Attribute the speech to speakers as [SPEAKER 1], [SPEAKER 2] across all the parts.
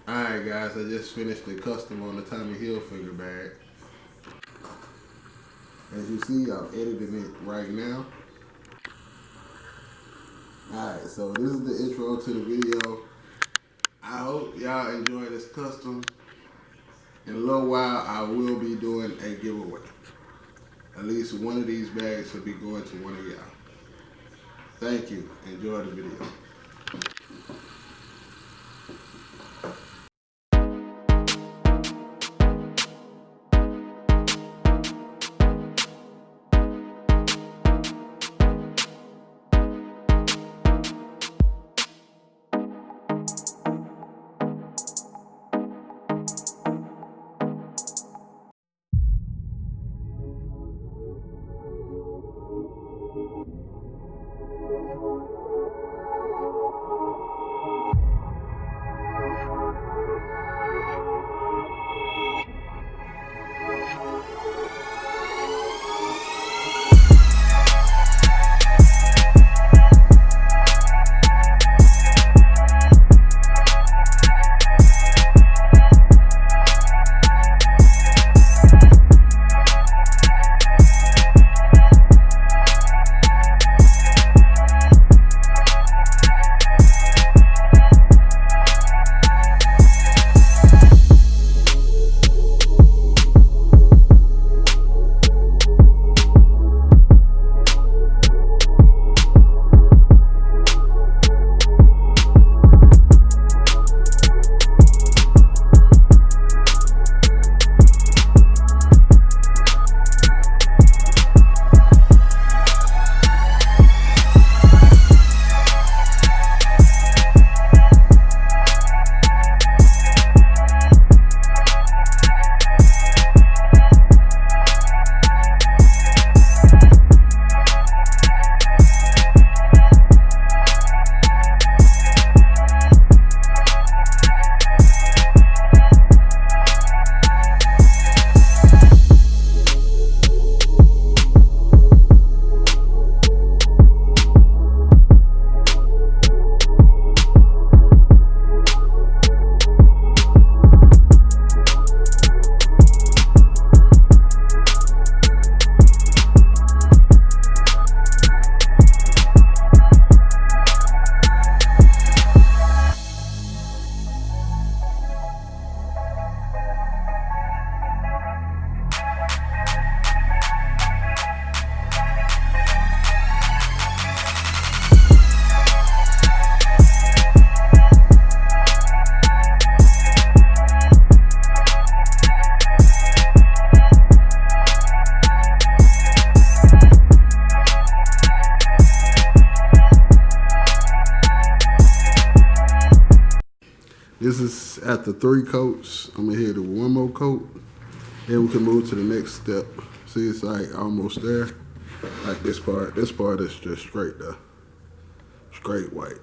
[SPEAKER 1] Alright guys, I just finished the custom on the Tommy Hilfiger bag. As you see, I'm editing it right now. Alright, so this is the intro to the video. I hope y'all enjoy this custom. In a little while, I will be doing a giveaway. At least one of these bags will be going to one of y'all. Thank you. Enjoy the video. This is after 3 coats. I'm gonna hit it with one more coat. Then we can move to the next step. See, it's like almost there. Like this part is just straight though. Straight white.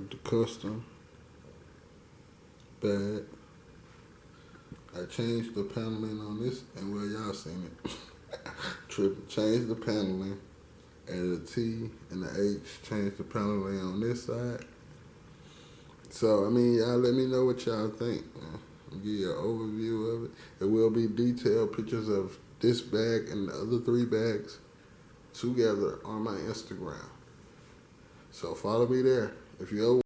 [SPEAKER 1] Got the custom bag. I changed the paneling on this, and well, y'all seen it. Changed the paneling, added a T and the H, changed the paneling on this side. So, I mean, y'all let me know what y'all think. I'll give you an overview of it. It will be detailed pictures of this bag and the other 3 bags together on my Instagram. So follow me there. If you ever